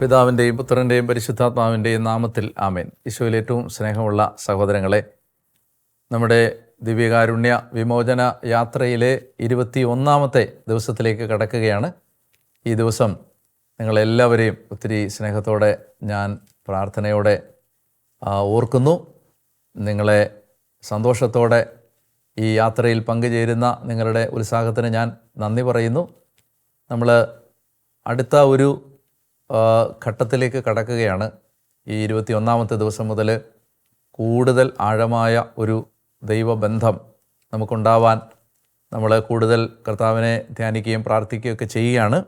പിതാവിൻ്റെയും പുത്രൻ്റെയും പരിശുദ്ധാത്മാവിൻ്റെയും നാമത്തിൽ ആമേൻ. ഈശോയിൽ ഏറ്റവും സ്നേഹമുള്ള സഹോദരങ്ങളെ, നമ്മുടെ ദിവ്യകാരുണ്യ വിമോചന യാത്രയിലെ 21-ാമത്തെ ദിവസത്തിലേക്ക് കടക്കുകയാണ്. ഈ ദിവസം നിങ്ങളെല്ലാവരെയും ഒത്തിരി സ്നേഹത്തോടെ ഞാൻ പ്രാർത്ഥനയോടെ ഓർക്കുന്നു. നിങ്ങളെ സന്തോഷത്തോടെ ഈ യാത്രയിൽ പങ്കുചേരുന്ന നിങ്ങളുടെ ഉത്സാഹത്തിന് ഞാൻ നന്ദി പറയുന്നു. നമ്മൾ അടുത്ത ഒരു ഘട്ടത്തിലേക്ക് കടക്കുകയാണ്. ഈ 21-ാമത്തെ ദിവസം മുതൽ കൂടുതൽ ആഴമായ ഒരു ദൈവബന്ധം നമുക്കുണ്ടാവാൻ നമ്മൾ കൂടുതൽ കർത്താവിനെ ധ്യാനിക്കുകയും പ്രാർത്ഥിക്കുകയൊക്കെ ചെയ്യുകയാണ്.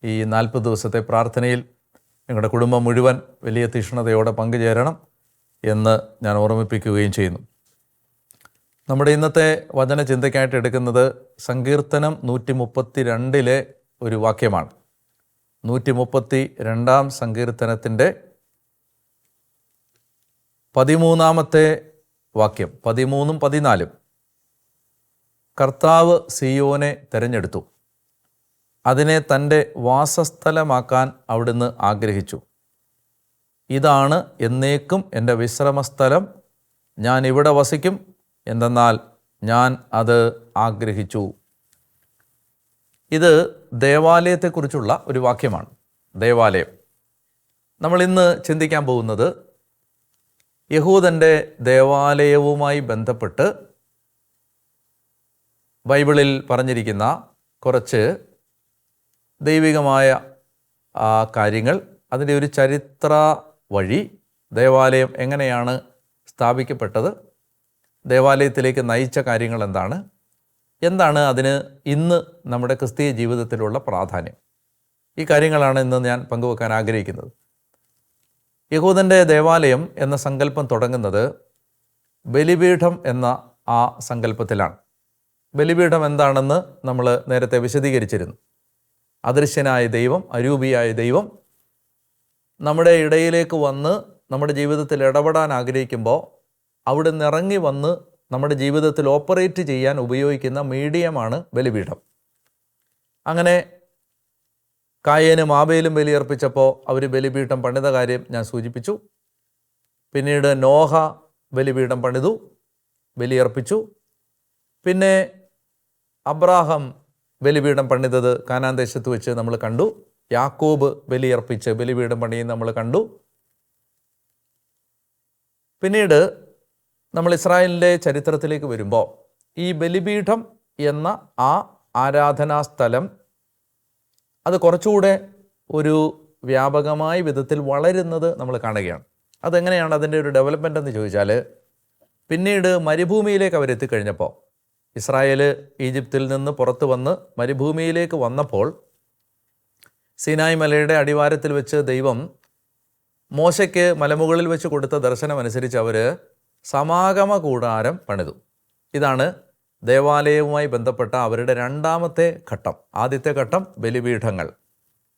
ഈ 40 ദിവസത്തെ പ്രാർത്ഥനയിൽ നിങ്ങളുടെ കുടുംബം മുഴുവൻ വലിയ തീക്ഷ്ണതയോടെ പങ്കുചേരണം എന്ന് ഞാൻ ഓർമ്മിപ്പിക്കുകയും ചെയ്യുന്നു. നമ്മുടെ ഇന്നത്തെ വചന ചിന്തയ്ക്കായിട്ട് എടുക്കുന്നത് സങ്കീർത്തനം 132 ഒരു വാക്യമാണ്. 132-ാം സങ്കീർത്തനത്തിൻ്റെ 13-ാമത്തെ വാക്യം, 13ഉം 14. കർത്താവ് സിയോനെ തിരഞ്ഞെടുത്തു, അതിനെ തൻ്റെ വാസസ്ഥലമാക്കാൻ അവിടുന്ന് ആഗ്രഹിച്ചു. ഇതാണ് എന്നേക്കും എൻ്റെ വിശ്രമസ്ഥലം, ഞാൻ ഇവിടെ വസിക്കും, എന്തെന്നാൽ ഞാൻ അത് ആഗ്രഹിച്ചു. ഇത് ദേവാലയത്തെക്കുറിച്ചുള്ള ഒരു വാക്യമാണ്. ദേവാലയം നമ്മൾ ഇന്ന് ചിന്തിക്കാൻ പോകുന്നത് യഹൂദൻ്റെ ദേവാലയവുമായി ബന്ധപ്പെട്ട് ബൈബിളിൽ പറഞ്ഞിരിക്കുന്ന കുറച്ച് ദൈവികമായ കാര്യങ്ങൾ, അതിൻ്റെ ഒരു ചരിത്ര വഴി, ദേവാലയം എങ്ങനെയാണ് സ്ഥാപിക്കപ്പെട്ടത്, ദേവാലയത്തിലേക്ക് നയിച്ച കാര്യങ്ങൾ എന്താണ് അതിന് ഇന്ന് നമ്മുടെ ക്രിസ്തീയ ജീവിതത്തിലുള്ള പ്രാധാന്യം. ഈ കാര്യങ്ങളാണ് ഇന്ന് ഞാൻ പങ്കുവെക്കാൻ ആഗ്രഹിക്കുന്നത്. യഹൂദൻ്റെ ദേവാലയം എന്ന സങ്കല്പം തുടങ്ങുന്നത് ബലിപീഠം എന്ന ആ സങ്കല്പത്തിലാണ്. ബലിപീഠം എന്താണെന്ന് നമ്മൾ നേരത്തെ വിശദീകരിച്ചിരുന്നു. അദൃശ്യനായ ദൈവം, അരൂപിയായ ദൈവം നമ്മുടെ ഇടയിലേക്ക് വന്ന് നമ്മുടെ ജീവിതത്തിൽ ഇടപെടാൻ ആഗ്രഹിക്കുമ്പോൾ അവിടുന്ന് ഇറങ്ങി വന്ന് നമ്മുടെ ജീവിതത്തിൽ ഓപ്പറേറ്റ് ചെയ്യാൻ ഉപയോഗിക്കുന്ന മീഡിയമാണ് ബലിപീഠം. അങ്ങനെ കായേനും ആബേലും ബലിയർപ്പിച്ചപ്പോൾ അവർ ബലിപീഠം പണിത കാര്യം ഞാൻ സൂചിപ്പിച്ചു. പിന്നീട് നോഹ ബലിപീഠം പണിതു, ബലിയർപ്പിച്ചു. പിന്നെ അബ്രാഹാം ബലിപീഠം പണിതത് കാനാൻ ദേശത്ത് വെച്ച് നമ്മൾ കണ്ടു. യാക്കോബ് ബലിയർപ്പിച്ച് ബലിപീഠം പണിയും നമ്മൾ കണ്ടു. പിന്നീട് നമ്മൾ ഇസ്രായേലിൻ്റെ ചരിത്രത്തിലേക്ക് വരുമ്പോൾ ഈ ബലിപീഠം എന്ന ആ ആരാധനാ സ്ഥലം അത് കുറച്ചുകൂടെ ഒരു വ്യാപകമായ വിധത്തിൽ വളരുന്നത് നമ്മൾ കാണുകയാണ്. അതെങ്ങനെയാണ് അതിൻ്റെ ഒരു ഡെവലപ്മെൻ്റ് എന്ന് ചോദിച്ചാൽ, പിന്നീട് മരുഭൂമിയിലേക്ക് അവരെത്തിക്കഴിഞ്ഞപ്പോൾ, ഇസ്രായേൽ ഈജിപ്തിൽ നിന്ന് പുറത്തു വന്ന് മരുഭൂമിയിലേക്ക് വന്നപ്പോൾ, സീനായ് മലയുടെ അടിവാരത്തിൽ വെച്ച് ദൈവം മോശയ്ക്ക് മലമുകളിൽ വെച്ച് കൊടുത്ത ദർശനമനുസരിച്ച് അവർ സമാഗമ കൂടാരം പണിതു. ഇതാണ് ദേവാലയവുമായി ബന്ധപ്പെട്ട അവരുടെ രണ്ടാമത്തെ ഘട്ടം. ആദ്യത്തെ ഘട്ടം ബലിപീഠങ്ങൾ,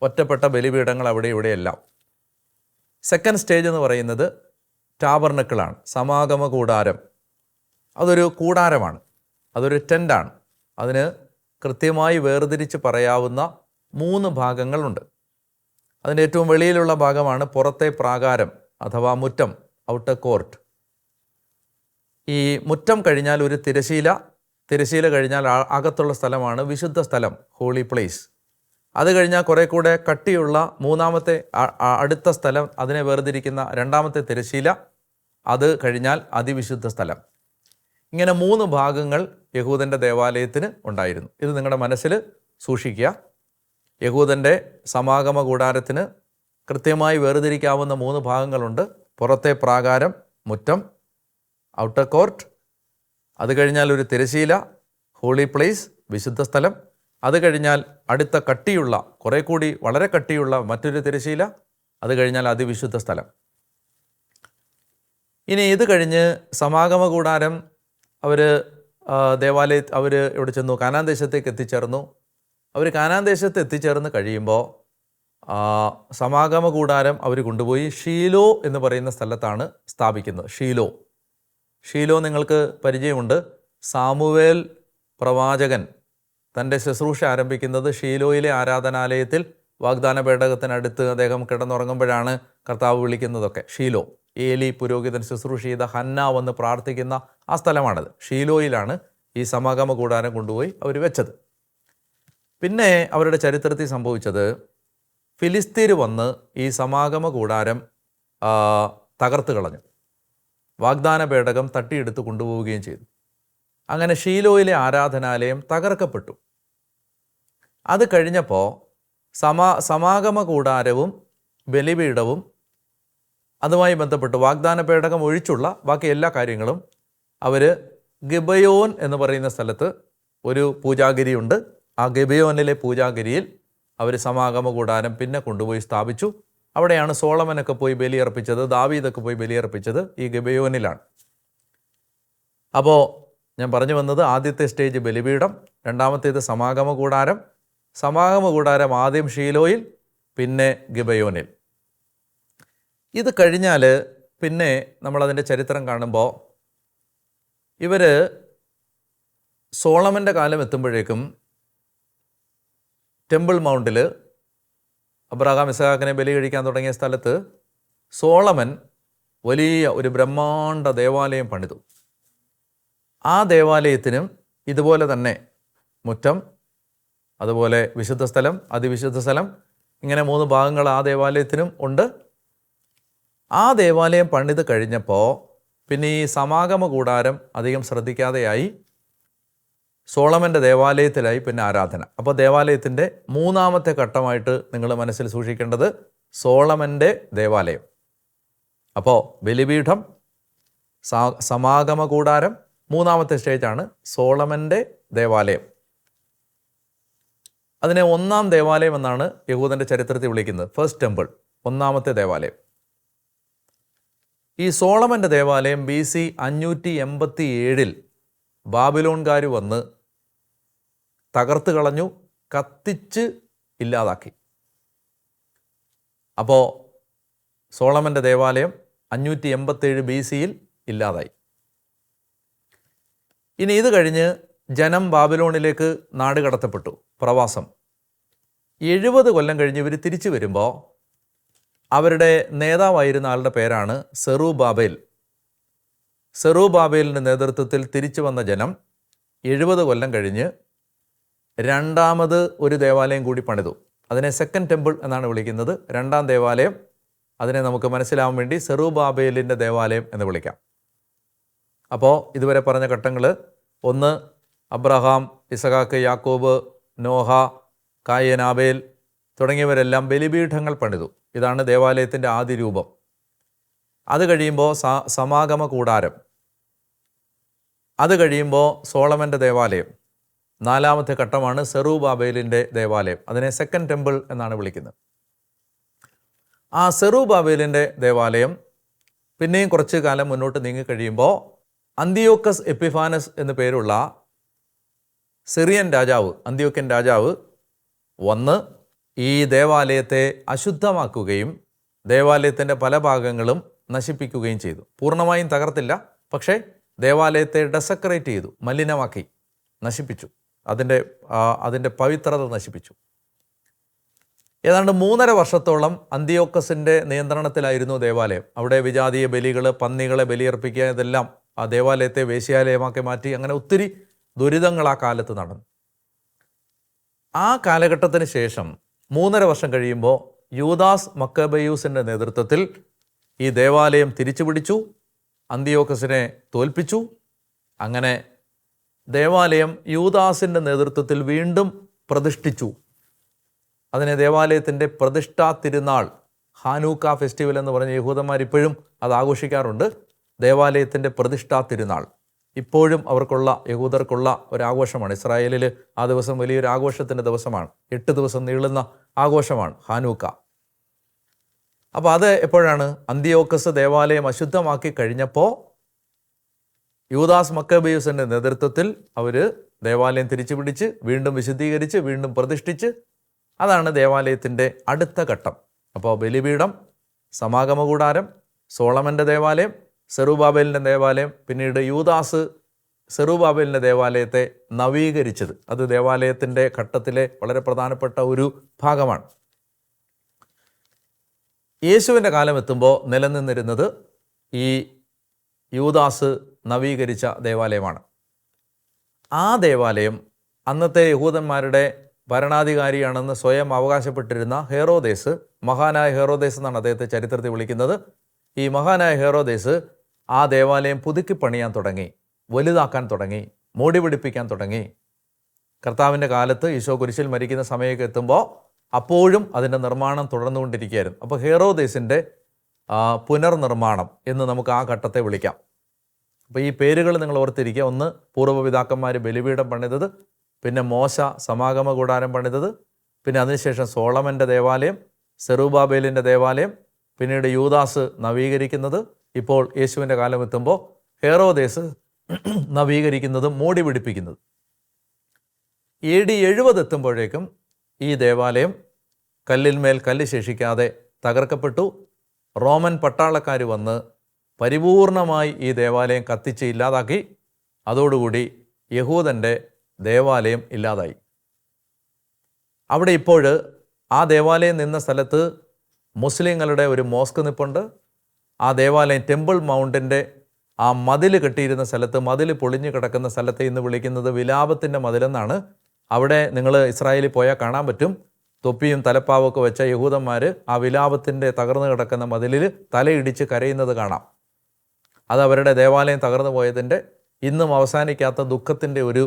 ഒറ്റപ്പെട്ട ബലിപീഠങ്ങൾ അവിടെ ഇവിടെയെല്ലാം. സെക്കൻഡ് സ്റ്റേജ് എന്ന് പറയുന്നത് ടാബർനക്കിളാണ്, സമാഗമ കൂടാരം. അതൊരു കൂടാരമാണ്, അതൊരു ടെൻ്റാണ്. അതിന് കൃത്യമായി വേർതിരിച്ച് പറയാവുന്ന 3 ഭാഗങ്ങളുണ്ട്. അതിൻ്റെ ഏറ്റവും വെളിയിലുള്ള ഭാഗമാണ് പുറത്തെ പ്രാകാരം അഥവാ മുറ്റം, ഔട്ടർ കോർട്ട്. ഈ മുറ്റം കഴിഞ്ഞാൽ ഒരു തിരശീല കഴിഞ്ഞാൽ അകത്തുള്ള സ്ഥലമാണ് വിശുദ്ധ സ്ഥലം, ഹോളി പ്ലേസ്. അത് കഴിഞ്ഞാൽ കുറേ കൂടെ കട്ടിയുള്ള മൂന്നാമത്തെ അടുത്ത സ്ഥലം, അതിനെ വേർതിരിക്കുന്ന രണ്ടാമത്തെ തിരശീല. അത് കഴിഞ്ഞാൽ അതിവിശുദ്ധ സ്ഥലം. ഇങ്ങനെ 3 ഭാഗങ്ങൾ യഹൂദൻ്റെ ദേവാലയത്തിന് ഉണ്ടായിരുന്നു. ഇത് നിങ്ങളുടെ മനസ്സിൽ സൂക്ഷിക്കുക. യഹൂദൻ്റെ സമാഗമ കൂടാരത്തിന് കൃത്യമായി വേർതിരിക്കാവുന്ന 3 ഭാഗങ്ങളുണ്ട്. പുറത്തെ പ്രാകാരം, മുറ്റം, ഔട്ടർ കോർട്ട്. അത് കഴിഞ്ഞാൽ ഒരു തിരശീല, ഹോളി പ്ലേസ്, വിശുദ്ധ സ്ഥലം. അത് കഴിഞ്ഞാൽ അടുത്ത കട്ടിയുള്ള, കുറേ കൂടി വളരെ കട്ടിയുള്ള മറ്റൊരു തിരശീല. അത് കഴിഞ്ഞാൽ അതിവിശുദ്ധ സ്ഥലം. ഇനി ഇത് കഴിഞ്ഞ് സമാഗമ കൂടാരം അവർ ഇവിടെ ചെന്നു, കാനാൻ ദേശത്തേക്ക് എത്തിച്ചേർന്നു. അവർ കാനാൻ ദേശത്ത് എത്തിച്ചേർന്ന് കഴിയുമ്പോൾ സമാഗമ കൂടാരം അവർ കൊണ്ടുപോയി ഷീലോ എന്ന് പറയുന്ന സ്ഥലത്താണ് സ്ഥാപിക്കുന്നത്. ഷീലോ നിങ്ങൾക്ക് പരിചയമുണ്ട്. സാമുവേൽ പ്രവാചകൻ തൻ്റെ ശുശ്രൂഷ ആരംഭിക്കുന്നത് ഷീലോയിലെ ആരാധനാലയത്തിൽ വാഗ്ദാന പേടകത്തിനടുത്ത് അദ്ദേഹം കിടന്നുറങ്ങുമ്പോഴാണ് കർത്താവ് വിളിക്കുന്നതൊക്കെ. ഷീലോ, ഏലി പുരോഹിതൻ ശുശ്രൂഷ ചെയ്ത ഹന്ന വന്ന് പ്രാർത്ഥിക്കുന്ന ആ സ്ഥലമാണത്. ഷീലോയിലാണ് ഈ സമാഗമ കൂടാരം കൊണ്ടുപോയി അവർ വെച്ചത്. പിന്നെ അവരുടെ ചരിത്രത്തിൽ സംഭവിച്ചത്, ഫിലിസ്തീർ വന്ന് ഈ സമാഗമ കൂടാരം തകർത്ത് കളഞ്ഞു. വാഗ്ദാന പേടകം തട്ടിയെടുത്ത് കൊണ്ടുപോവുകയും ചെയ്തു. അങ്ങനെ ഷീലോയിലെ ആരാധനാലയം തകർക്കപ്പെട്ടു. അത് കഴിഞ്ഞപ്പോൾ സമാഗമ കൂടാരവും ബലിപീഠവും അതുമായി ബന്ധപ്പെട്ട് വാഗ്ദാന പേടകം ഒഴിച്ചുള്ള ബാക്കി എല്ലാ കാര്യങ്ങളും അവർ ഗിബയോൻ എന്ന് പറയുന്ന സ്ഥലത്ത് ഒരു പൂജാഗിരിയുണ്ട്. ആ ഗിബയോനിലെ പൂജാഗിരിയിൽ അവർ സമാഗമ കൂടാരം പിന്നെ കൊണ്ടുപോയി സ്ഥാപിച്ചു. അവിടെയാണ് സോളമനൊക്കെ പോയി ബലിയർപ്പിച്ചത്, ദാവീദൊക്കെ പോയി ബലിയർപ്പിച്ചത് ഈ ഗിബയോനിലാണ്. അപ്പോൾ ഞാൻ പറഞ്ഞു വന്നത്, ആദ്യത്തെ സ്റ്റേജ് ബലിപീഠം, രണ്ടാമത്തേത് സമാഗമ കൂടാരം. സമാഗമ കൂടാരം ആദ്യം ഷീലോയിൽ, പിന്നെ ഗിബയോനിൽ. ഇത് കഴിഞ്ഞാൽ പിന്നെ നമ്മളതിൻ്റെ ചരിത്രം കാണുമ്പോൾ ഇവർ സോളമൻ്റെ കാലം എത്തുമ്പോഴേക്കും ടെമ്പിൾ മൗണ്ടിൽ അബ്രഹാം ഇസഹാക്കിനെ ബലി കഴിക്കാൻ തുടങ്ങിയ സ്ഥലത്ത് സോളമൻ വലിയ ഒരു ബ്രഹ്മാണ്ഡ ദേവാലയം പണിതു. ആ ദേവാലയത്തിനും ഇതുപോലെ തന്നെ മുറ്റം, അതുപോലെ വിശുദ്ധ സ്ഥലം, അതിവിശുദ്ധ സ്ഥലം, ഇങ്ങനെ 3 ഭാഗങ്ങൾ ആ ദേവാലയത്തിനും ഉണ്ട്. ആ ദേവാലയം പണിത് കഴിഞ്ഞപ്പോൾ പിന്നെ ഈ സമാഗമ കൂടാരം അധികം ശ്രദ്ധിക്കാതെയായി. സോളമൻ്റെ ദേവാലയത്തിലായി പിന്നെ ആരാധന. അപ്പോൾ ദേവാലയത്തിൻ്റെ 3ാമത്തെ ഘട്ടമായിട്ട് നിങ്ങൾ മനസ്സിൽ സൂക്ഷിക്കേണ്ടത് സോളമൻ്റെ ദേവാലയം. അപ്പോൾ ബലിപീഠം, സമാഗമ കൂടാരം, 3ാമത്തെ സ്റ്റേജാണ് സോളമൻ്റെ ദേവാലയം. അതിനെ 1ാം ദേവാലയം എന്നാണ് യഹൂദൻ്റെ ചരിത്രത്തിൽ വിളിക്കുന്നത്. ഫസ്റ്റ് ടെമ്പിൾ, 1ാമത്തെ ദേവാലയം. ഈ സോളമൻ്റെ ദേവാലയം BC 587 ബാബിലോൺകാർ വന്ന് തകർത്ത് കളഞ്ഞു, കത്തിച്ച് ഇല്ലാതാക്കി. അപ്പോൾ സോളമൻ്റെ ദേവാലയം 587 BC ഇല്ലാതായി. ഇനി ഇത് കഴിഞ്ഞ് ജനം ബാബിലോണിലേക്ക് നാട് കടത്തപ്പെട്ടു, പ്രവാസം. 70 കൊല്ലം കഴിഞ്ഞ് ഇവർ തിരിച്ചു വരുമ്പോൾ അവരുടെ നേതാവായിരുന്ന ആളുടെ പേരാണ് സെറൂബാബേൽ. സെറൂബാബേലിൻ്റെ നേതൃത്വത്തിൽ തിരിച്ചു വന്ന ജനം 70 കൊല്ലം കഴിഞ്ഞ് 2ാമത് ഒരു ദേവാലയം കൂടി പണിതു. അതിനെ സെക്കൻഡ് ടെമ്പിൾ എന്നാണ് വിളിക്കുന്നത്. 2ാം ദേവാലയം, അതിനെ നമുക്ക് മനസ്സിലാവാൻ വേണ്ടി സെറൂബാബേലിൻ്റെ ദേവാലയം എന്ന് വിളിക്കാം. അപ്പോൾ ഇതുവരെ പറഞ്ഞ ഘട്ടങ്ങൾ: 1, അബ്രഹാം, ഇസഹാക്ക്, യാക്കോബ്, നോഹ, കായൻ, ആബേൽ തുടങ്ങിയവരെല്ലാം ബലിപീഠങ്ങൾ പണിതു. ഇതാണ് ദേവാലയത്തിൻ്റെ ആദ്യ രൂപം. അത് കഴിയുമ്പോൾ സമാഗമ കൂടാരം, അത് കഴിയുമ്പോൾ സോളമൻ്റെ ദേവാലയം. 4ാമത്തെ ഘട്ടമാണ് സെറൂബാബേലിൻ്റെ ദേവാലയം. അതിനെ സെക്കൻഡ് ടെമ്പിൾ എന്നാണ് വിളിക്കുന്നത്. ആ സെറൂബാബേലിൻ്റെ ദേവാലയം പിന്നെയും കുറച്ച് കാലം മുന്നോട്ട് നീങ്ങിക്കഴിയുമ്പോൾ അന്തിയോക്കസ് എപ്പിഫാനസ് എന്നു പേരുള്ള സിറിയൻ രാജാവ്, അന്ത്യോക്യൻ രാജാവ് വന്ന് ഈ ദേവാലയത്തെ അശുദ്ധമാക്കുകയും ദേവാലയത്തിൻ്റെ പല ഭാഗങ്ങളും നശിപ്പിക്കുകയും ചെയ്തു. പൂർണ്ണമായും തകർത്തില്ല, പക്ഷേ ദേവാലയത്തെ ഡെസക്രേറ്റ് ചെയ്തു, മലിനമാക്കി, നശിപ്പിച്ചു. അതിൻ്റെ പവിത്രത നശിപ്പിച്ചു. ഏതാണ്ട് 3.5 വർഷത്തോളം അന്തിയോക്കസിൻ്റെ നിയന്ത്രണത്തിലായിരുന്നു ദേവാലയം. അവിടെ വിജാതീയ ബലികൾ, പന്നികളെ ബലിയർപ്പിക്കുക, ഇതെല്ലാം ആ ദേവാലയത്തെ വേശ്യാലയമാക്കി മാറ്റി. അങ്ങനെ ഒത്തിരി ദുരിതങ്ങൾ ആ കാലത്ത് നടന്നു. ആ കാലഘട്ടത്തിന് ശേഷം 3.5 വർഷം കഴിയുമ്പോൾ യൂദാസ് മക്കബയൂസിൻ്റെ നേതൃത്വത്തിൽ ഈ ദേവാലയം തിരിച്ചു പിടിച്ചു, അന്തിയോക്കസിനെ തോൽപ്പിച്ചു. അങ്ങനെ ദേവാലയം യൂദാസിൻ്റെ നേതൃത്വത്തിൽ വീണ്ടും പ്രതിഷ്ഠിച്ചു. അതിനെ ദേവാലയത്തിൻ്റെ പ്രതിഷ്ഠാ തിരുനാൾ, ഹാനൂക്ക ഫെസ്റ്റിവൽ എന്ന് പറഞ്ഞ യഹൂദന്മാർ ഇപ്പോഴും അത് ആഘോഷിക്കാറുണ്ട്. ദേവാലയത്തിൻ്റെ പ്രതിഷ്ഠാ തിരുനാൾ ഇപ്പോഴും യഹൂദർക്കുള്ള ഒരാഘോഷമാണ്. ഇസ്രായേലിൽ ആ ദിവസം വലിയൊരു ആഘോഷത്തിൻ്റെ ദിവസമാണ്. 8 ദിവസം നീളുന്ന ആഘോഷമാണ് ഹാനൂക്ക. അപ്പോൾ അത് എപ്പോഴാണ്? അന്തിയോക്കസ് ദേവാലയം അശുദ്ധമാക്കി കഴിഞ്ഞപ്പോൾ യൂദാസ് മക്കബയൂസിൻ്റെ നേതൃത്വത്തിൽ അവർ ദേവാലയം തിരിച്ചു പിടിച്ച് വീണ്ടും വിശുദ്ധീകരിച്ച് വീണ്ടും പ്രതിഷ്ഠിച്ച്. അതാണ് ദേവാലയത്തിൻ്റെ അടുത്ത ഘട്ടം. അപ്പോൾ ബലിപീഠം, സമാഗമ കൂടാരം, സോളമൻ്റെ ദേവാലയം, സെറൂബാബേലിൻ്റെ ദേവാലയം, പിന്നീട് യൂദാസ് സെറൂബാബേലിൻ്റെ ദേവാലയത്തെ നവീകരിച്ചത്. അത് ദേവാലയത്തിൻ്റെ ഘട്ടത്തിലെ വളരെ പ്രധാനപ്പെട്ട ഒരു ഭാഗമാണ്. യേശുവിൻ്റെ കാലം എത്തുമ്പോൾ നിലനിന്നിരുന്നത് ഈ യൂദാസ് നവീകരിച്ച ദേവാലയമാണ്. ആ ദേവാലയം അന്നത്തെ യഹൂദന്മാരുടെ ഭരണാധികാരിയാണെന്ന് സ്വയം അവകാശപ്പെട്ടിരുന്ന ഹെറോദേസ്, മഹാനായ ഹെറോദേസ് എന്നാണ് അദ്ദേഹത്തെ ചരിത്രത്തിൽ വിളിക്കുന്നത്. ഈ മഹാനായ ഹെറോദേസ് ആ ദേവാലയം പുതുക്കി പണിയാൻ തുടങ്ങി, വലുതാക്കാൻ തുടങ്ങി, മോടി പിടിപ്പിക്കാൻ തുടങ്ങി. കർത്താവിൻ്റെ കാലത്ത് ഈശോ കുരിശിൽ മരിക്കുന്ന സമയമൊക്കെ എത്തുമ്പോൾ അപ്പോഴും അതിൻ്റെ നിർമ്മാണം തുടർന്നുകൊണ്ടിരിക്കുകയായിരുന്നു. അപ്പോൾ ഹെറോദേസിൻ്റെ പുനർനിർമ്മാണം എന്ന് നമുക്ക് ആ ഘട്ടത്തെ വിളിക്കാം. അപ്പോൾ ഈ പേരുകൾ നിങ്ങൾ ഓർത്തിരിക്കുക. ഒന്ന്, പൂർവ്വപിതാക്കന്മാർ ബലിപീഠം പണിതത്, പിന്നെ മോശ സമാഗമ കൂടാരം പണിതത്, പിന്നെ അതിനുശേഷം സോളമൻ്റെ ദേവാലയം, സെറുബാബേലിൻ്റെ ദേവാലയം, പിന്നീട് യൂദാസ് നവീകരിക്കുന്നത്, ഇപ്പോൾ യേശുവിൻ്റെ കാലം എത്തുമ്പോൾ ഹെറോദേസ് നവീകരിക്കുന്നതും മോടി പിടിപ്പിക്കുന്നത്. AD 70 എത്തുമ്പോഴേക്കും ഈ ദേവാലയം കല്ലിന്മേൽ കല്ല് ശേഷിക്കാതെ തകർക്കപ്പെട്ടു. റോമൻ പട്ടാളക്കാർ വന്ന് പരിപൂർണമായി ഈ ദേവാലയം കത്തിച്ച് ഇല്ലാതാക്കി. അതോടുകൂടി യഹൂദൻ്റെ ദേവാലയം ഇല്ലാതായി. അവിടെ ഇപ്പോൾ ആ ദേവാലയം നിന്ന സ്ഥലത്ത് മുസ്ലിങ്ങളുടെ ഒരു മോസ്ക് നിൽപ്പുണ്ട്. ആ ദേവാലയം ടെമ്പിൾ മൗണ്ടിൻ്റെ ആ മതിൽ കെട്ടിയിരുന്ന സ്ഥലത്ത്, മതിൽ പൊളിഞ്ഞു കിടക്കുന്ന സ്ഥലത്തെ ഇന്ന് വിളിക്കുന്നത് വിലാപത്തിൻ്റെ മതിലെന്നാണ്. അവിടെ നിങ്ങൾ ഇസ്രായേലിൽ പോയാൽ കാണാൻ പറ്റും. തൊപ്പിയും തലപ്പാവൊക്കെ വെച്ച യഹൂദന്മാർ ആ വിലാപത്തിൻ്റെ തകർന്നു കിടക്കുന്ന മതിലിൽ തലയിടിച്ച് കരയുന്നത് കാണാം. അത് അവരുടെ ദേവാലയം തകർന്നു പോയതിൻ്റെ ഇന്നും അവസാനിക്കാത്ത ദുഃഖത്തിൻ്റെ ഒരു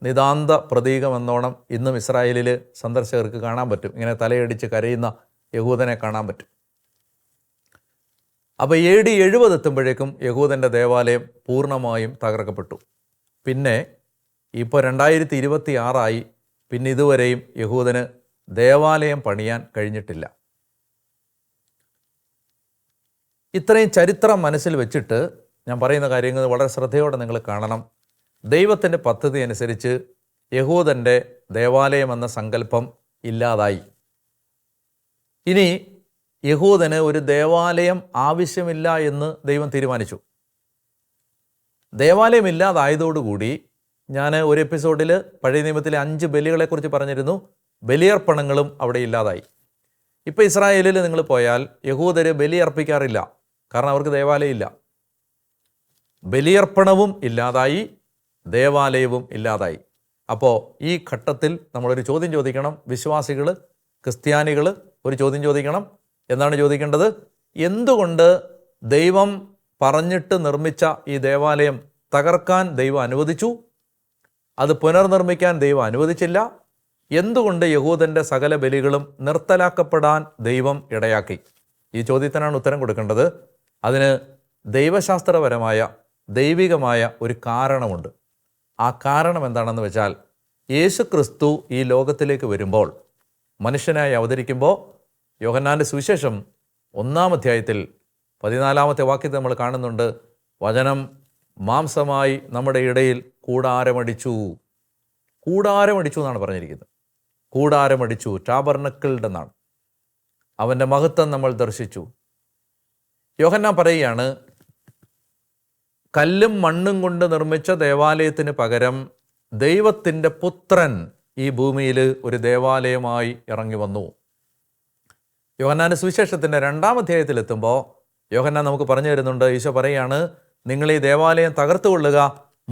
നിതാന്ത പ്രതീകമെന്നോണം ഇന്നും ഇസ്രായേലിൽ സന്ദർശകർക്ക് കാണാൻ പറ്റും. ഇങ്ങനെ തലയടിച്ച് കരയുന്ന യഹൂദനെ കാണാൻ പറ്റും. അപ്പോൾ AD 70 എത്തുമ്പോഴേക്കും യഹൂദൻ്റെ ദേവാലയം പൂർണ്ണമായും തകർക്കപ്പെട്ടു. പിന്നെ ഇപ്പോൾ 2026 പിന്നെ ഇതുവരെയും യഹൂദന് ദേവാലയം പണിയാൻ കഴിഞ്ഞിട്ടില്ല. ഇത്രയും ചരിത്രം മനസ്സിൽ വെച്ചിട്ട് ഞാൻ പറയുന്ന കാര്യങ്ങൾ വളരെ ശ്രദ്ധയോടെ നിങ്ങൾ കാണണം. ദൈവത്തിൻ്റെ പദ്ധതി അനുസരിച്ച് യഹൂദൻ്റെ ദേവാലയം എന്ന സങ്കല്പം ഇല്ലാതായി. ഇനി യഹൂദന് ഒരു ദേവാലയം ആവശ്യമില്ല എന്ന് ദൈവം തീരുമാനിച്ചു. ദേവാലയം ഇല്ലാതായതോടുകൂടി ഞാൻ ഒരു എപ്പിസോഡിൽ പഴയ നിയമത്തിലെ 5 ബലികളെക്കുറിച്ച് പറഞ്ഞിരുന്നു. ബലിയർപ്പണങ്ങളും അവിടെ ഇല്ലാതായി. ഇപ്പോൾ ഇസ്രായേലിൽ നിങ്ങൾ പോയാൽ യഹൂദർ ബലി അർപ്പിക്കാറില്ല, കാരണം അവർക്ക് ദേവാലയം ഇല്ല. ബലിയർപ്പണവും ഇല്ലാതായി, ദേവാലയവും ഇല്ലാതായി. അപ്പോൾ ഈ ഘട്ടത്തിൽ നമ്മളൊരു ചോദ്യം ചോദിക്കണം. വിശ്വാസികൾ, ക്രിസ്ത്യാനികൾ ഒരു ചോദ്യം ചോദിക്കണം. എന്താണ് ചോദിക്കേണ്ടത്? എന്തുകൊണ്ട് ദൈവം പറഞ്ഞിട്ട് നിർമ്മിച്ച ഈ ദേവാലയം തകർക്കാൻ ദൈവം അനുവദിച്ചു? അത് പുനർനിർമ്മിക്കാൻ ദൈവം അനുവദിച്ചില്ല. എന്തുകൊണ്ട് യഹൂദൻ്റെ സകല ബലികളും നിർത്തലാക്കപ്പെടാൻ ദൈവം ഇടയാക്കി? ഈ ചോദ്യത്തിനാണ് ഉത്തരം കൊടുക്കേണ്ടത്. അതിന് ദൈവശാസ്ത്രപരമായ ദൈവികമായ ഒരു കാരണമുണ്ട്. ആ കാരണം എന്താണെന്ന് വെച്ചാൽ, യേശു ക്രിസ്തു ഈ ലോകത്തിലേക്ക് വരുമ്പോൾ, മനുഷ്യനായി അവതരിക്കുമ്പോൾ, യോഹന്നാൻ്റെ സുവിശേഷം 1-ാം അധ്യായത്തിൽ 14-ാമത്തെ വാക്യത്തിൽ നമ്മൾ കാണുന്നുണ്ട്, വചനം മാംസമായി നമ്മുടെ ഇടയിൽ കൂടാരമടിച്ചു. കൂടാരമടിച്ചു എന്നാണ് പറഞ്ഞിരിക്കുന്നത്. കൂടാരമടിച്ചു, ടാബർനക്കിൾഡ് എന്നാണ്. അവൻ്റെ മഹത്വം നമ്മൾ ദർശിച്ചു. യോഹന്നാൻ പറയുകയാണ്, കല്ലും മണ്ണും കൊണ്ട് നിർമ്മിച്ച ദേവാലയത്തിന് പകരം ദൈവത്തിൻ്റെ പുത്രൻ ഈ ഭൂമിയിൽ ഒരു ദേവാലയമായി ഇറങ്ങി വന്നു. യോഹന്നാൻ്റെ സുവിശേഷത്തിൻ്റെ 2-ാം അധ്യായത്തിലെത്തുമ്പോൾ യോഹന്നാൻ നമുക്ക് പറഞ്ഞു തരുന്നുണ്ട്. ഈശോ പറയുകയാണ്, നിങ്ങൾ ഈ ദേവാലയം തകർത്തുകൊള്ളുക,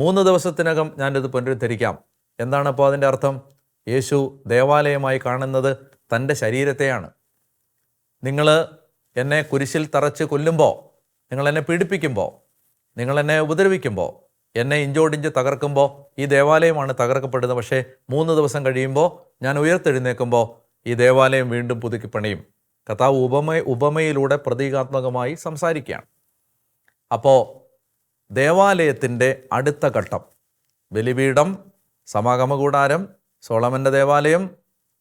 3 ദിവസത്തിനകം ഞാനിത് പുനരുദ്ധരിക്കാം. എന്താണ് അപ്പോൾ അതിൻ്റെ അർത്ഥം? യേശു ദേവാലയമായി കാണുന്നത് തൻ്റെ ശരീരത്തെയാണ്. നിങ്ങൾ എന്നെ കുരിശിൽ തറച്ച് കൊല്ലുമ്പോൾ, നിങ്ങൾ എന്നെ പീഡിപ്പിക്കുമ്പോൾ, നിങ്ങൾ എന്നെ ഉപദ്രവിക്കുമ്പോൾ, എന്നെ ഇഞ്ചോടിഞ്ച് തകർക്കുമ്പോൾ ഈ ദേവാലയമാണ് തകർക്കപ്പെടുന്നത്. പക്ഷേ 3 ദിവസം കഴിയുമ്പോൾ ഞാൻ ഉയർത്തെഴുന്നേൽക്കുമ്പോൾ ഈ ദേവാലയം വീണ്ടും പുതുക്കി പണിയും. കർത്താവ് ഉപമയിലൂടെ പ്രതീകാത്മകമായി സംസാരിക്കുകയാണ്. അപ്പോൾ ദേവാലയത്തിൻ്റെ അടുത്ത ഘട്ടം, ബലിപീഠം, സമാഗമ കൂടാരം, സോളമൻ്റെ ദേവാലയം,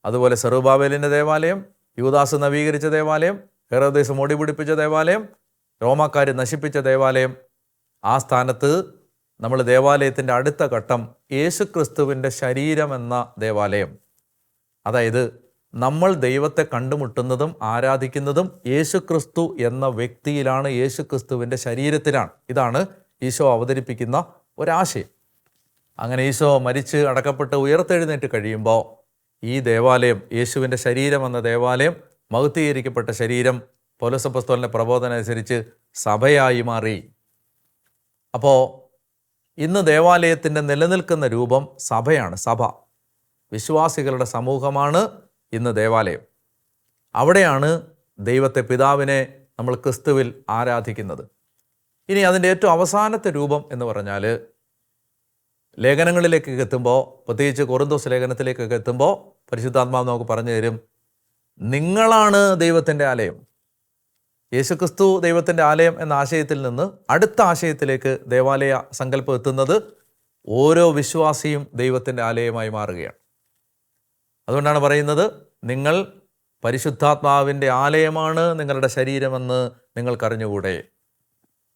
അതുപോലെ സെറുബാബേലിൻ്റെ ദേവാലയം, യൂദാസ് നവീകരിച്ച ദേവാലയം, ഹെറോദേസ് മോടി പിടിപ്പിച്ച ദേവാലയം, റോമാക്കാർ നശിപ്പിച്ച ദേവാലയം, ആ സ്ഥാനത്ത് നമ്മൾ ദേവാലയത്തിൻ്റെ അടുത്ത ഘട്ടം യേശുക്രിസ്തുവിൻ്റെ ശരീരം എന്ന ദേവാലയം. അതായത് നമ്മൾ ദൈവത്തെ കണ്ടുമുട്ടുന്നതും ആരാധിക്കുന്നതും യേശുക്രിസ്തു എന്ന വ്യക്തിയിലാണ്, യേശുക്രിസ്തുവിൻ്റെ ശരീരത്തിലാണ്. ഇതാണ് ഈശോ അവതരിപ്പിക്കുന്ന ഒരാശയം. അങ്ങനെ ഈശോ മരിച്ച് അടക്കപ്പെട്ട് ഉയർത്തെഴുന്നേറ്റ് കഴിയുമ്പോൾ ഈ ദേവാലയം, യേശുവിൻ്റെ ശരീരം എന്ന ദേവാലയം, മഹത്വീകരിക്കപ്പെട്ട ശരീരം പൗലോസ് അപ്പോസ്തലൻ്റെ പ്രബോധനം അനുസരിച്ച് സഭയായി മാറി. അപ്പോൾ ഇന്ന് ദേവാലയത്തിൻ്റെ നിലനിൽക്കുന്ന രൂപം സഭയാണ്. സഭ വിശ്വാസികളുടെ സമൂഹമാണ് ഇന്ന് ദേവാലയം. അവിടെയാണ് ദൈവത്തെ പിതാവിനെ നമ്മൾ ക്രിസ്തുവിൽ ആരാധിക്കുന്നത്. ഇനി അതിൻ്റെ ഏറ്റവും അവസാനത്തെ രൂപം എന്ന് പറഞ്ഞാൽ ലേഖനങ്ങളിലേക്കൊക്കെ എത്തുമ്പോൾ, പ്രത്യേകിച്ച് കൊറിന്തോസ് ലേഖനത്തിലേക്കൊക്കെ എത്തുമ്പോൾ പരിശുദ്ധാത്മാവ് നമുക്ക് പറഞ്ഞു തരും, നിങ്ങളാണ് ദൈവത്തിൻ്റെ ആലയം. യേശുക്രിസ്തു ദൈവത്തിൻ്റെ ആലയം എന്ന ആശയത്തിൽ നിന്ന് അടുത്ത ആശയത്തിലേക്ക് ദേവാലയ സങ്കല്പം എത്തുന്നത് ഓരോ വിശ്വാസിയും ദൈവത്തിൻ്റെ ആലയമായി മാറുകയാണ്. അതുകൊണ്ടാണ് പറയുന്നത്, നിങ്ങൾ പരിശുദ്ധാത്മാവിൻ്റെ ആലയമാണ് നിങ്ങളുടെ ശരീരമെന്ന് നിങ്ങൾക്കറിഞ്ഞുകൂടെ.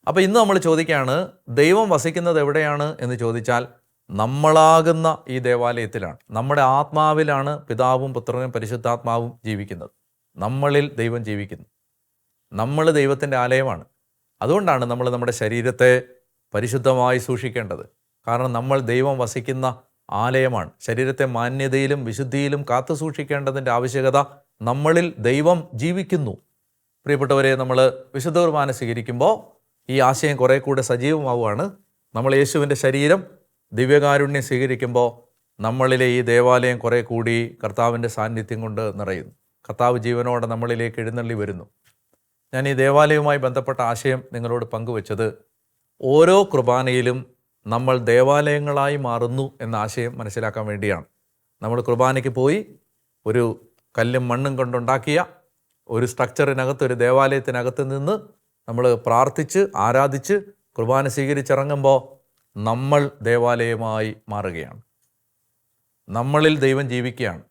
അപ്പോൾ ഇന്ന് നമ്മൾ ചോദിക്കുകയാണ്, ദൈവം വസിക്കുന്നത് എവിടെയാണ് എന്ന് ചോദിച്ചാൽ നമ്മളാകുന്ന ഈ ദേവാലയത്തിലാണ്. നമ്മുടെ ആത്മാവിലാണ് പിതാവും പുത്രനും പരിശുദ്ധാത്മാവും ജീവിക്കുന്നത്. നമ്മളിൽ ദൈവം ജീവിക്കുന്നു. നമ്മൾ ദൈവത്തിൻ്റെ ആലയമാണ്. അതുകൊണ്ടാണ് നമ്മൾ നമ്മുടെ ശരീരത്തെ പരിശുദ്ധമായി സൂക്ഷിക്കേണ്ടത്. കാരണം നമ്മൾ ദൈവം വസിക്കുന്ന ആലയമാണ്. ശരീരത്തെ മാന്യതയിലും വിശുദ്ധിയിലും കാത്തു സൂക്ഷിക്കേണ്ടതിൻ്റെ ആവശ്യകത നമ്മളിൽ ദൈവം ജീവിക്കുന്നു. പ്രിയപ്പെട്ടവരെ, നമ്മൾ വിശുദ്ധ കുർബാന സ്വീകരിക്കുമ്പോൾ ഈ ആശയം കുറേ കൂടെ സജീവമാവുകയാണ്. നമ്മൾ യേശുവിൻ്റെ ശരീരം ദിവ്യകാരുണ്യം സ്വീകരിക്കുമ്പോൾ നമ്മളിലെ ഈ ദേവാലയം കുറേ കൂടി കർത്താവിൻ്റെ സാന്നിധ്യം കൊണ്ട് നിറയുന്നു. കർത്താവ് ജീവനോടെ നമ്മളിലേക്ക് എഴുന്നള്ളി വരുന്നു. ഞാൻ ഈ ദേവാലയവുമായി ബന്ധപ്പെട്ട ആശയം നിങ്ങളോട് പങ്കുവച്ചത് ഓരോ കുർബാനയിലും നമ്മൾ ദേവാലയങ്ങളായി മാറുന്നു എന്ന ആശയം മനസ്സിലാക്കാൻ വേണ്ടിയാണ്. നമ്മൾ കുർബാനയ്ക്ക് പോയി ഒരു കല്ലും മണ്ണും കൊണ്ടുണ്ടാക്കിയ ഒരു സ്ട്രക്ചറിനകത്ത്, ഒരു ദേവാലയത്തിനകത്ത് നിന്ന് നമ്മൾ പ്രാർത്ഥിച്ച് ആരാധിച്ച് കുർബാന സ്വീകരിച്ചിറങ്ങുമ്പോൾ നമ്മൾ ദേവാലയമായി മാറുകയാണ്. നമ്മളിൽ ദൈവം ജീവിക്കുകയാണ്.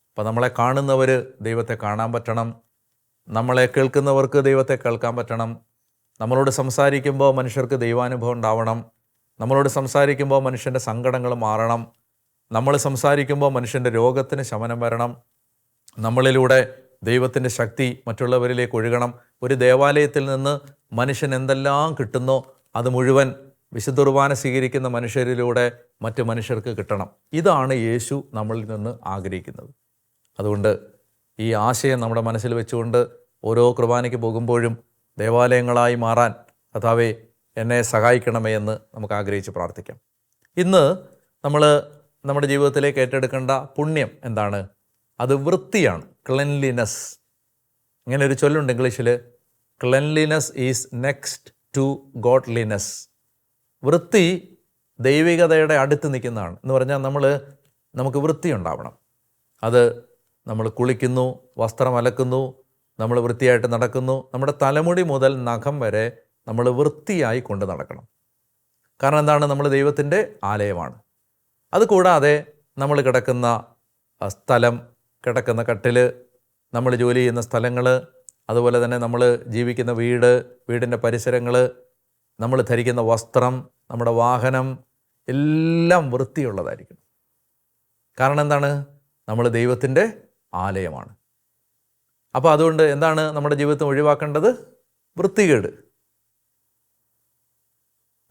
അപ്പം നമ്മളെ കാണുന്നവർ ദൈവത്തെ കാണാൻ പറ്റണം. നമ്മളെ കേൾക്കുന്നവർക്ക് ദൈവത്തെ കേൾക്കാൻ പറ്റണം. നമ്മളോട് സംസാരിക്കുമ്പോൾ മനുഷ്യർക്ക് ദൈവാനുഭവം ഉണ്ടാവണം. നമ്മളോട് സംസാരിക്കുമ്പോൾ മനുഷ്യൻ്റെ സങ്കടങ്ങൾ മാറണം. നമ്മൾ സംസാരിക്കുമ്പോൾ മനുഷ്യൻ്റെ രോഗത്തിന് ശമനം വരണം. നമ്മളിലൂടെ ദൈവത്തിൻ്റെ ശക്തി മറ്റുള്ളവരിലേക്ക് ഒഴുകണം. ഒരു ദേവാലയത്തിൽ നിന്ന് മനുഷ്യൻ എന്തെല്ലാം കിട്ടുന്നോ അത് മുഴുവൻ വിശുദ്ധ കുർബാന സ്വീകരിക്കുന്ന മനുഷ്യരിലൂടെ മറ്റ് മനുഷ്യർക്ക് കിട്ടണം. ഇതാണ് യേശു നമ്മളിൽ നിന്ന് ആഗ്രഹിക്കുന്നത്. അതുകൊണ്ട് ഈ ആശയം നമ്മുടെ മനസ്സിൽ വെച്ചുകൊണ്ട് ഓരോ കുർബാനയ്ക്ക് പോകുമ്പോഴും ദേവാലയങ്ങളായി മാറാൻ കർത്താവേ എന്നെ സഹായിക്കണമേ എന്ന് നമുക്ക് ആഗ്രഹിച്ച് പ്രാർത്ഥിക്കാം. ഇന്ന് നമ്മൾ നമ്മുടെ ജീവിതത്തിലേക്ക് ഏറ്റെടുക്കേണ്ട പുണ്യം എന്താണ്? അത് വൃത്തിയാണ്. ക്ലെൻലിനെസ്. ഇങ്ങനെ ഒരു ചൊല്ലുണ്ട് ഇംഗ്ലീഷിൽ, cleanliness is next to godliness. വൃത്തി ദൈവികതയുടെ അടുത്ത് നിൽക്കുന്നതാണ്. എന്ന് പറഞ്ഞാൽ നമുക്ക് വൃത്തി ഉണ്ടാവണം. അത് നമ്മൾ കുളിക്കുന്നു, വസ്ത്രം അലക്കുന്നു, നമ്മൾ വൃത്തിയായിട്ട് നടക്കുന്നു. നമ്മുടെ തലമുടി മുതൽ നഖം വരെ നമ്മൾ വൃത്തിയായി കൊണ്ട് നടക്കണം. കാരണം എന്താണ്? നമ്മൾ ദൈവത്തിൻ്റെ ആലയമാണ്. അതുകൂടാതെ നമ്മൾ കിടക്കുന്ന സ്ഥലം, കിടക്കുന്ന കട്ടിൽ, നമ്മൾ ജോലി ചെയ്യുന്ന സ്ഥലങ്ങൾ, അതുപോലെ തന്നെ നമ്മൾ ജീവിക്കുന്ന വീട്, വീടിൻ്റെ പരിസരങ്ങൾ, നമ്മൾ ധരിക്കുന്ന വസ്ത്രം, നമ്മുടെ വാഹനം എല്ലാം വൃത്തിയുള്ളതായിരിക്കണം. കാരണം എന്താണ്? നമ്മൾ ദൈവത്തിൻ്റെ ആലയമാണ്. അപ്പോൾ അതുകൊണ്ട് എന്താണ് നമ്മുടെ ജീവിതത്തിൽ ഒഴിവാക്കേണ്ടത്? വൃത്തികേട്.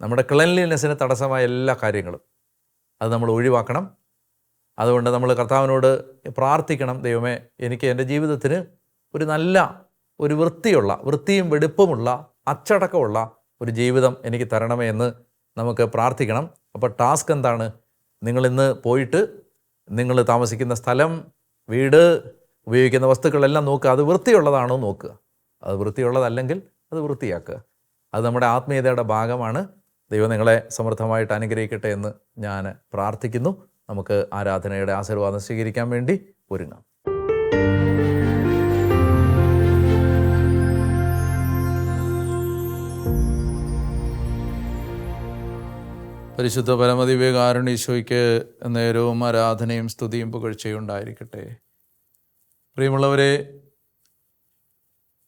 നമ്മുടെ ക്ലെൻലിനെസ്സിന് തടസ്സമായ എല്ലാ കാര്യങ്ങളും അത് നമ്മൾ ഒഴിവാക്കണം. അതുകൊണ്ട് നമ്മൾ കർത്താവിനോട് പ്രാർത്ഥിക്കണം, ദൈവമേ എനിക്ക് എൻ്റെ ജീവിതത്തിന് ഒരു നല്ല ഒരു വൃത്തിയും വെടുപ്പുമുള്ള അച്ചടക്കമുള്ള ഒരു ജീവിതം എനിക്ക് തരണമേ എന്ന് നമുക്ക് പ്രാർത്ഥിക്കണം. അപ്പോൾ ടാസ്ക് എന്താണ്? നിങ്ങളിന്ന് പോയിട്ട് നിങ്ങൾ താമസിക്കുന്ന സ്ഥലം, വീട്, ഉപയോഗിക്കുന്ന വസ്തുക്കളെല്ലാം നോക്കുക. അത് വൃത്തിയുള്ളതാണോ നോക്കുക. അത് വൃത്തിയുള്ളതല്ലെങ്കിൽ അത് വൃത്തിയാക്കുക. അത് നമ്മുടെ ആത്മീയതയുടെ ഭാഗമാണ്. ദൈവം നിങ്ങളെ സമൃദ്ധമായിട്ട് അനുഗ്രഹിക്കട്ടെ എന്ന് ഞാൻ പ്രാർത്ഥിക്കുന്നു. നമുക്ക് ആരാധനയുടെ ആശീർവാദം സ്വീകരിക്കാൻ വേണ്ടി ഒരുങ്ങാം. പരിശുദ്ധ പരമദിവ്യകാരുണ്യ നേരവും ആരാധനയും സ്തുതിയും പുകഴ്ചയും ഉണ്ടായിരിക്കട്ടെ. പ്രിയമുള്ളവരെ,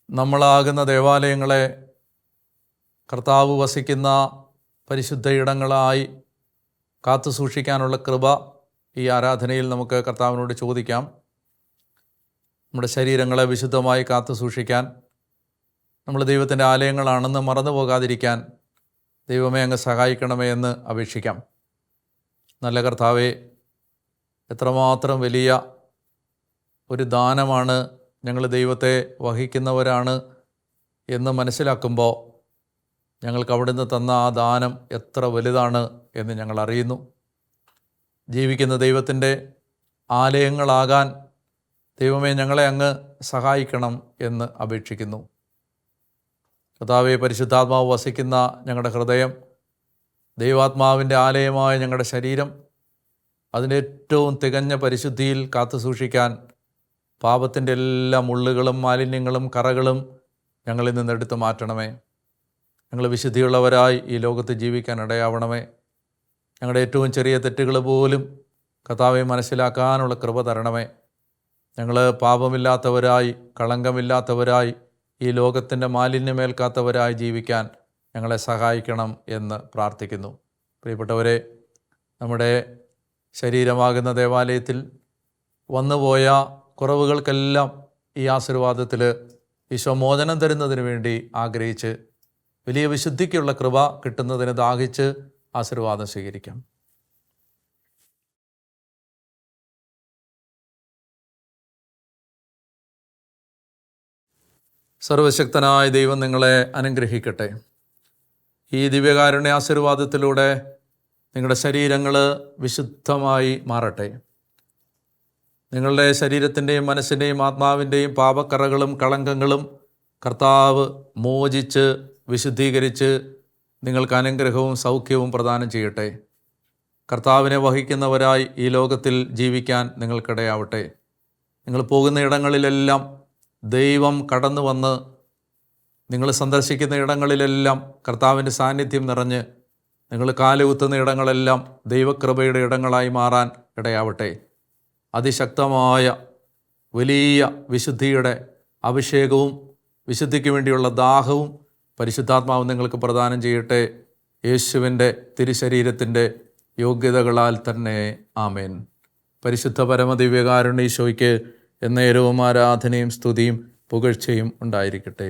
നമ്മളാകുന്ന ദേവാലയങ്ങളെ കർത്താവ് വസിക്കുന്ന പരിശുദ്ധ ഇടങ്ങളായി കാത്തു സൂക്ഷിക്കാനുള്ള കൃപ ഈ ആരാധനയിൽ നമുക്ക് കർത്താവിനോട് ചോദിക്കാം. നമ്മുടെ ശരീരങ്ങളെ വിശുദ്ധമായി കാത്തു സൂക്ഷിക്കാൻ, നമ്മൾ ദൈവത്തിൻ്റെ ആലയങ്ങളാണെന്ന് മറന്നു പോകാതിരിക്കാൻ ദൈവമേ അങ്ങ് സഹായിക്കണമേ എന്ന് അപേക്ഷിക്കാം. നല്ല കർത്താവേ, എത്രമാത്രം വലിയ ഒരു ദാനമാണ് ഞങ്ങൾ ദൈവത്തെ വഹിക്കുന്നവരാണ് എന്ന് മനസ്സിലാക്കുമ്പോൾ ഞങ്ങൾക്ക് അവിടുന്ന് തന്ന ആ ദാനം എത്ര വലുതാണ് എന്ന് ഞങ്ങൾ അറിയുന്നു. ജീവിക്കുന്ന ദൈവത്തിൻ്റെ ആലയങ്ങളാകാൻ ദൈവമേ ഞങ്ങളെ അങ്ങ് സഹായിക്കണം എന്ന് അപേക്ഷിക്കുന്നു. കർത്താവേ, പരിശുദ്ധാത്മാവ് വസിക്കുന്ന ഞങ്ങളുടെ ഹൃദയം, ദൈവാത്മാവിൻ്റെ ആലയമായ ഞങ്ങളുടെ ശരീരം, അതിൻ്റെ ഏറ്റവും തികഞ്ഞ പരിശുദ്ധിയിൽ കാത്തു സൂക്ഷിക്കാൻ പാപത്തിൻ്റെ എല്ലാ മുള്ളുകളും മാലിന്യങ്ങളും കറകളും ഞങ്ങളിൽ നിന്ന് എടുത്തു മാറ്റണമേ. ഞങ്ങൾ വിശുദ്ധിയുള്ളവരായി ഈ ലോകത്ത് ജീവിക്കാൻ ഇടയാവണമേ. ഞങ്ങളുടെ ഏറ്റവും ചെറിയ തെറ്റുകൾ പോലും കർത്താവെ മനസ്സിലാക്കാനുള്ള കൃപ തരണമേ. ഞങ്ങൾ പാപമില്ലാത്തവരായി, കളങ്കമില്ലാത്തവരായി, ഈ ലോകത്തിൻ്റെ മാലിന്യമേൽക്കാത്തവരായി ജീവിക്കാൻ ഞങ്ങളെ സഹായിക്കണം എന്ന് പ്രാർത്ഥിക്കുന്നു. പ്രിയപ്പെട്ടവരെ, നമ്മുടെ ശരീരമാകുന്ന ദേവാലയത്തിൽ വന്നുപോയ കുറവുകൾക്കെല്ലാം ഈ ആശീർവാദത്തിൽ ഈശോ മോചനം തരുന്നതിന് വേണ്ടി ആഗ്രഹിച്ച് വലിയ വിശുദ്ധിക്കുള്ള കൃപ കിട്ടുന്നതിന് ദാഹിച്ച് ആശീർവാദം സ്വീകരിക്കാം. സർവശക്തനായ ദൈവം നിങ്ങളെ അനുഗ്രഹിക്കട്ടെ. ഈ ദിവ്യകാരുണ്യ ആശീർവാദത്തിലൂടെ നിങ്ങളുടെ ശരീരങ്ങൾ വിശുദ്ധമായി മാറട്ടെ. നിങ്ങളുടെ ശരീരത്തിൻ്റെയും മനസ്സിൻ്റെയും ആത്മാവിൻ്റെയും പാപക്കറകളും കളങ്കങ്ങളും കർത്താവ് മോചിച്ച് വിശുദ്ധീകരിച്ച് നിങ്ങൾക്ക് അനുഗ്രഹവും സൗഖ്യവും പ്രദാനം ചെയ്യട്ടെ. കർത്താവിനെ വഹിക്കുന്നവരായി ഈ ലോകത്തിൽ ജീവിക്കാൻ നിങ്ങൾക്കിടയാവട്ടെ. നിങ്ങൾ പോകുന്ന ഇടങ്ങളിലെല്ലാം ദൈവം കടന്നു വന്ന്, നിങ്ങൾ സന്ദർശിക്കുന്ന ഇടങ്ങളിലെല്ലാം കർത്താവിൻ്റെ സാന്നിധ്യം നിറഞ്ഞ്, നിങ്ങൾ കാലുകുത്തുന്ന ഇടങ്ങളെല്ലാം ദൈവകൃപയുടെ ഇടങ്ങളായി മാറാൻ ഇടയാവട്ടെ. അതിശക്തമായ വലിയ വിശുദ്ധിയുടെ അഭിഷേകവും വിശുദ്ധിക്ക് വേണ്ടിയുള്ള ദാഹവും പരിശുദ്ധാത്മാവ് നിങ്ങൾക്ക് പ്രദാനം ചെയ്യട്ടെ. യേശുവിൻ്റെ തിരുശരീരത്തിൻ്റെ യോഗ്യതകളാൽ തന്നെ. ആമേൻ. പരിശുദ്ധ പരമദിവ്യകാരുണ്യ ഈശോയ്ക്ക് എന്നേരവും ആരാധനയും സ്തുതിയും പുകഴ്ചയും ഉണ്ടായിരിക്കട്ടെ.